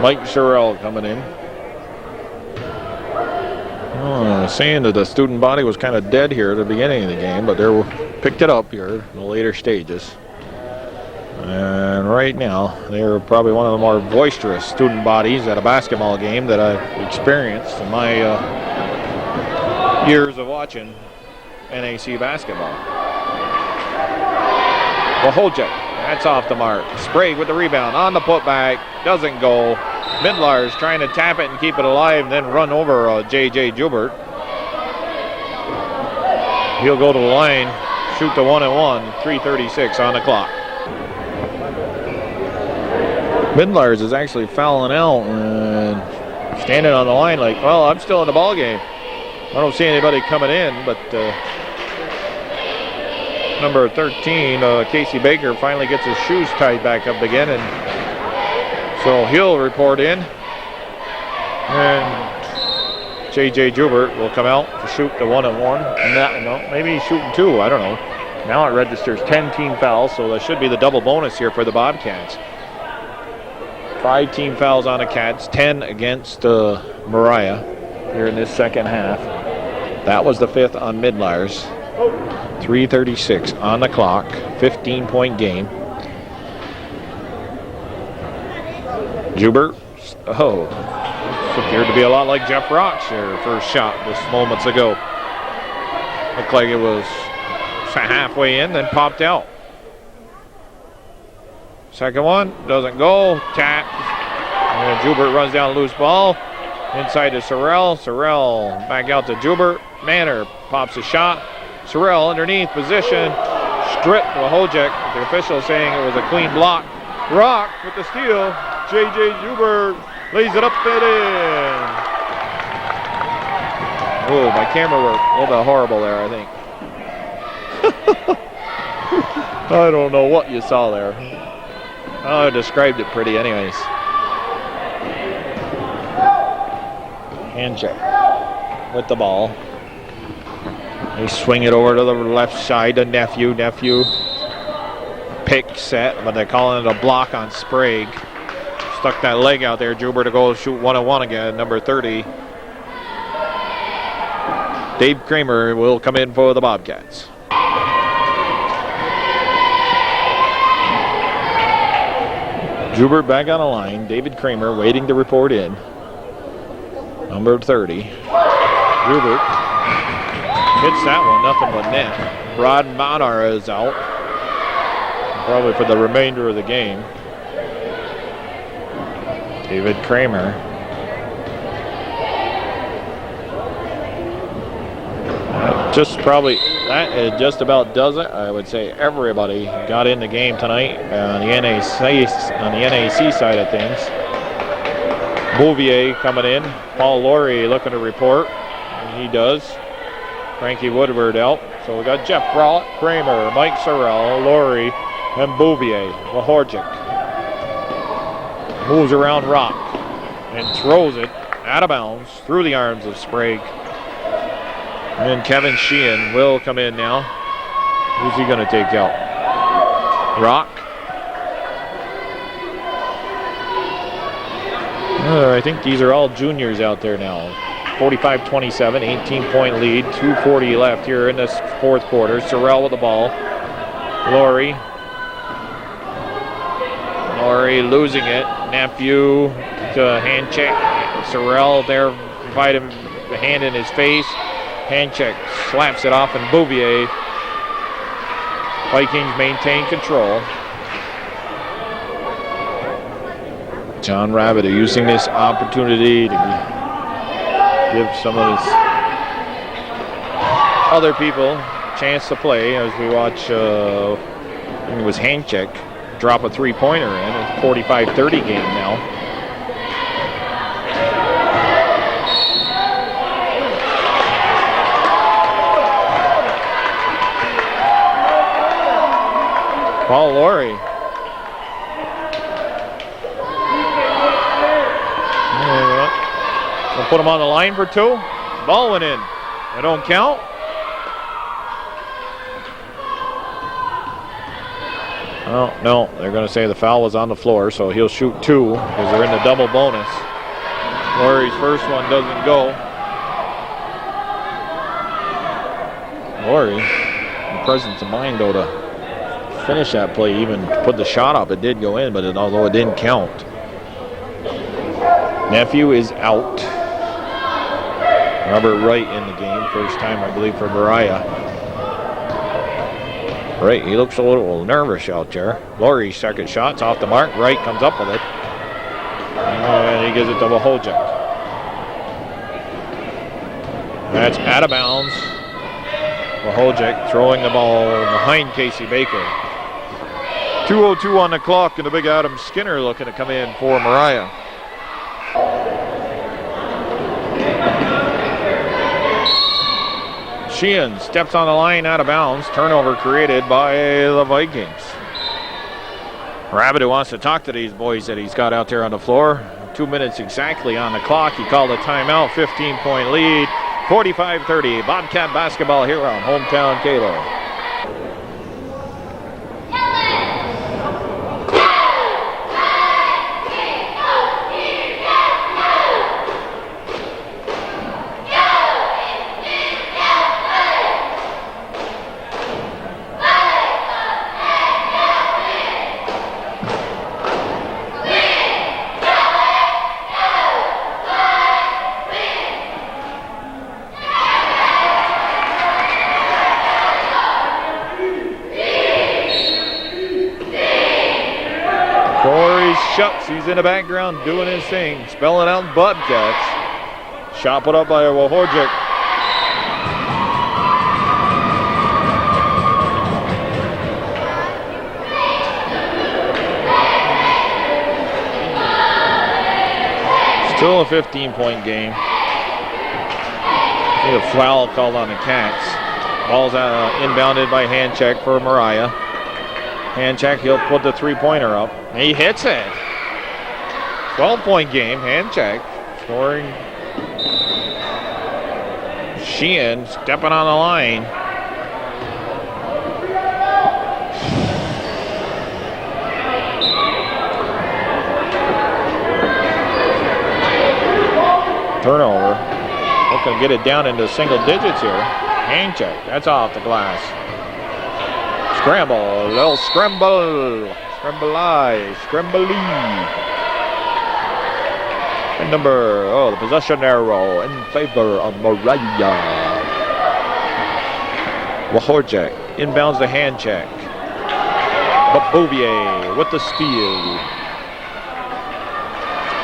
Speaker 1: Mike Sherrill coming in. Saying that the student body was kind of dead here at the beginning of the game, but they picked it up here in the later stages. And right now, they're probably one of the more boisterous student bodies at a basketball game that I've experienced in my years of watching NAC basketball. Wojciech, that's off the mark. Sprague with the rebound on the putback, doesn't go. Midlar's trying to tap it and keep it alive, and then run over J.J. Joubert. He'll go to the line, shoot the 1-and-1, 3:36 on the clock. Midlars is actually fouling out and standing on the line like, well, I'm still in the ball game. I don't see anybody coming in, but number 13, Casey Baker, finally gets his shoes tied back up again, and so he'll report in. And J.J. Joubert will come out to shoot the 1-and-1. No, maybe he's shooting two, I don't know. Now it registers 10 team fouls, so that should be the double bonus here for the Bobcats. 5 team fouls on the Cats, 10 against Moriah here in this second half. That was the 5th on Midlars. 3:36 on the clock, 15-point game. Joubert, appeared to be a lot like Jeff Rock's here, first shot just moments ago. Looked like it was halfway in, then popped out. Second one, doesn't go, tap. And Joubert runs down a loose ball. Inside to Sorrell. Sorrell back out to Joubert. Manor pops a shot. Sorrell underneath position. Stripped Wojciech. The official saying it was a clean block. Rock with the steal. J.J. Joubert lays it up and in. Oh, my camera work. A little bit horrible there, I think. I don't know what you saw there. Oh, I described it pretty anyways. Hand check with the ball. They swing it over to the left side to Nephew. Nephew pick set, but they're calling it a block on Sprague. Stuck that leg out there. Joubert to go shoot 1-on-1 again, number 30. Dave Kramer will come in for the Bobcats. Joubert back on the line. David Kramer waiting to report in. Number 30. Joubert hits that one, nothing but net. Rod Monar is out. Probably for the remainder of the game. David Kramer. That just about does it. I would say everybody got in the game tonight on the NAC side of things. Bouvier coming in. Paul Laurie looking to report. And he does. Frankie Woodward out. So we got Jeff Brawlett, Kramer, Mike Sorrell, Laurie, and Bouvier. Wahorczyk moves around Rock and throws it out of bounds through the arms of Sprague. And Kevin Sheehan will come in now. Who's he going to take out? Rock. I think these are all juniors out there now. 45-27, 18-point lead, 2:40 left here in this fourth quarter. Sorrell with the ball. Laurie losing it. Nephew to hand check. Sorrell there provide him a hand in his face. Hand check, slaps it off, and Bouvier. Vikings maintain control. John Rabbit using this opportunity to give some of his other people a chance to play as we watch, I think it was hand check, drop a three-pointer in. It's a 45-30 game now. Paul Laurie. We'll put him on the line for two. Ball went in. They don't count. Oh, no, they're going to say the foul was on the floor, so he'll shoot two because they're in the double bonus. Laurie's first one doesn't go. Laurie, in presence of mind, though, to finish that play, even put the shot up. It did go in, but although it didn't count. Nephew is out. Robert Wright in the game. First time, I believe, for Moriah. Wright, he looks a little nervous out there. Laurie's second shot's off the mark. Wright comes up with it. And he gives it to Wahorczyk. That's out of bounds. Wahorczyk throwing the ball behind Casey Baker. 2:02 on the clock, and the big Adam Skinner looking to come in for Moriah. Sheehan steps on the line out of bounds. Turnover created by the Vikings. Rabbit, who wants to talk to these boys that he's got out there on the floor. 2 minutes exactly on the clock. He called a timeout. 15-point lead. 45-30. Bobcat basketball here on Hometown Kalo. He's in the background doing his thing, spelling out Bobcats. Shot put up by Wahorczyk. Still a 15-point game. I think a foul called on the Cats. Ball's inbounded by hand check for Moriah. Hand check, he'll put the three-pointer up. He hits it. 12-point game, hand check, scoring. Sheehan stepping on the line. Turnover. Looking to get it down into single digits here. Hand check, that's off the glass. Scramble, a little scramble. Scrambly. And the possession arrow in favor of Moriah. Wahorjak inbounds the hand check. But Bouvier with the steal.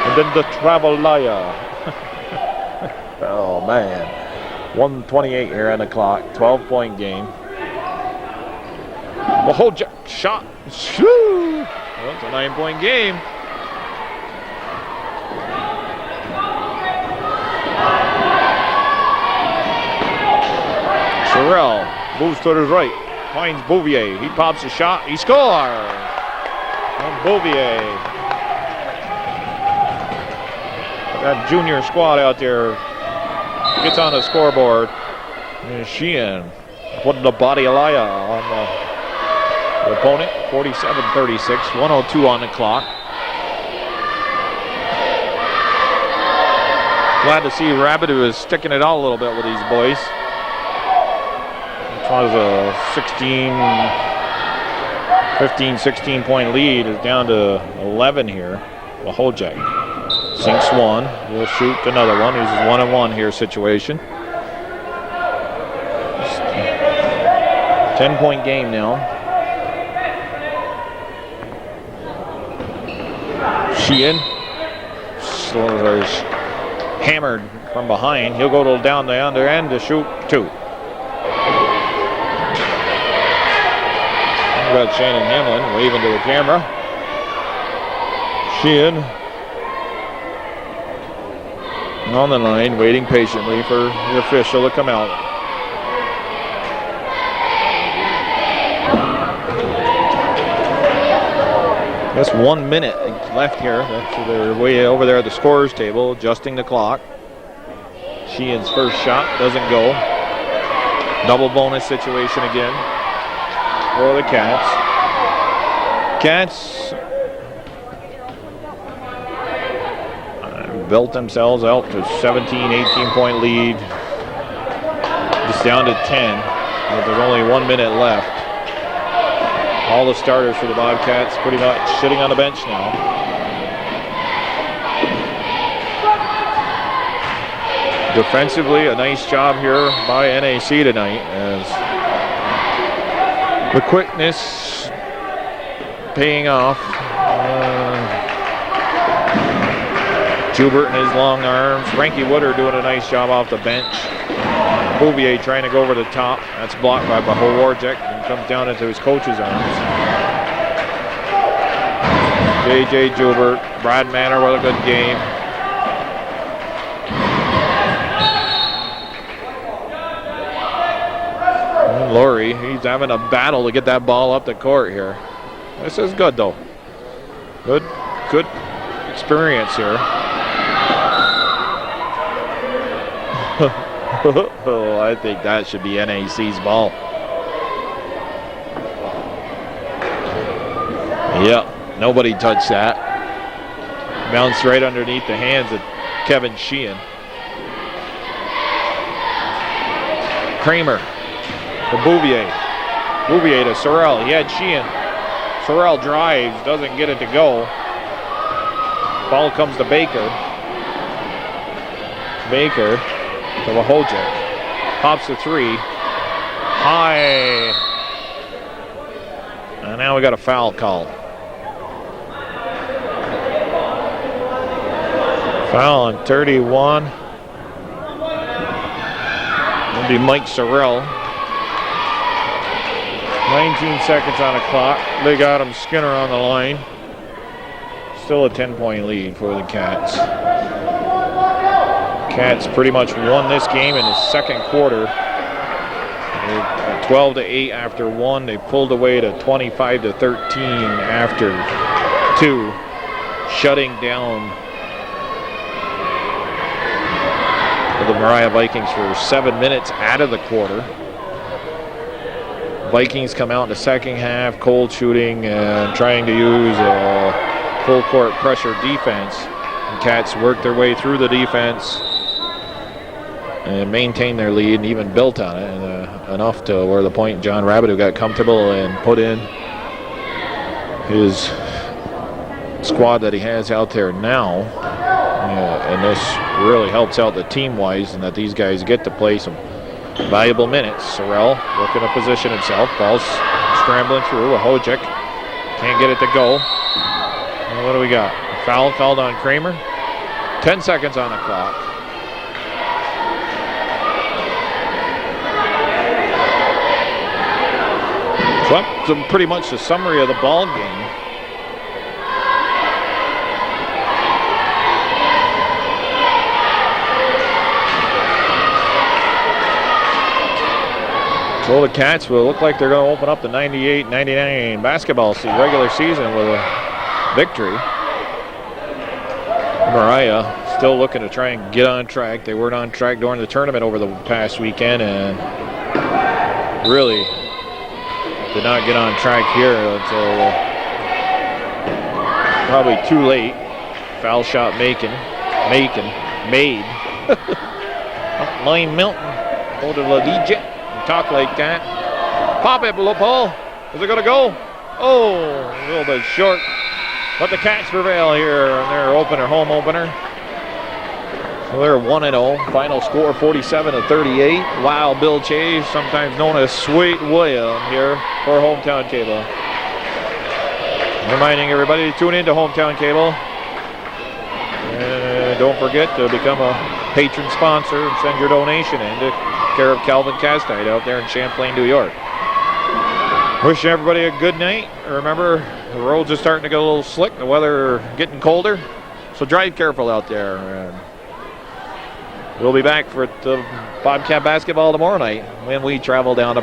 Speaker 1: And then the Travelaya. Oh, man. 1:28 here on the clock. 12-point game. Wahorjak shot. Shoo! Well, it's a 9-point game. Sorrell moves to his right, finds Bouvier. He pops a shot, he scores! And Bouvier. That junior squad out there gets on the scoreboard. And Sheehan putting the body Alaya on the opponent. 47-36, 1:02 on the clock. Glad to see Rabideau is sticking it out a little bit with these boys. It was a 16-point lead. Is down to 11 here. Wahorjak sinks one. He'll shoot another one. He's 1-1 here situation. 10-point game now. Sheehan hammered from behind. He'll go down the under end to shoot two. Got Shannon Hamlin waving to the camera. Sheehan on the line, waiting patiently for the official to come out. Just 1 minute left here. They're way over there at the scorer's table, adjusting the clock. Sheehan's first shot doesn't go. Double bonus situation again for the Cats. Cats built themselves out to 17, 18-point lead. Just down to 10. But there's only 1 minute left. All the starters for the Bobcats pretty much sitting on the bench now. Defensively, a nice job here by NAC tonight, as the quickness paying off. Joubert and his long arms. Frankie Woodard doing a nice job off the bench. Bouvier trying to go over the top. That's blocked by Wahorjak and comes down into his coach's arms. J.J. Joubert, Brad Manor with a good game. And Laurie, he's having a battle to get that ball up the court here. This is good though. Good experience here. Oh, I think that should be NAC's ball. Yeah, nobody touched that. Bounced right underneath the hands of Kevin Sheehan. Kramer to Bouvier. Bouvier to Sorrell. He had Sheehan. Sorrell drives, doesn't get it to go. Ball comes to Baker. Baker to Wahorjak. Pops the three. High. And now we got a foul call. Foul on 31. It'll be Mike Sorrell. 19 seconds on the clock. They got him Skinner on the line. Still a 10-point lead for the Cats. Cats pretty much won this game in the second quarter. 12-8 after one. They pulled away to 25-13 after two, shutting down the Moriah Vikings for 7 minutes out of the quarter. Vikings come out in the second half, cold shooting and trying to use a full court pressure defense. And Cats worked their way through the defense and maintained their lead and even built on it, and enough to where the point John Rabideau got comfortable and put in his squad that he has out there now. And this really helps out the team-wise, and that these guys get to play some valuable minutes. Sorrell looking to position himself. Ball's scrambling through. Wojcik can't get it to go. And what do we got? Fouled on Kramer. 10 seconds on the clock. So that's pretty much the summary of the ball game. So the Cats will look like they're going to open up the 98-99 basketball regular season with a victory. Moriah still looking to try and get on track. They weren't on track during the tournament over the past weekend and really did not get on track here until probably too late. Foul shot made. Lane Milton, go to LaDJ. Talk like that. Pop it, Paul. Is it going to go? Oh, a little bit short. But the Cats prevail here on their home opener. So they're 1-0. Final score 47-38. Wild Bill Chase, sometimes known as Sweet William, here for Hometown Cable. Reminding everybody to tune in to Hometown Cable. And don't forget to become a patron sponsor and send your donation in to care of Calvin Castite out there in Champlain, New York. Wishing everybody a good night. Remember, the roads are starting to get a little slick. The weather getting colder. So drive careful out there. And we'll be back for the Bobcat basketball tomorrow night when we travel down to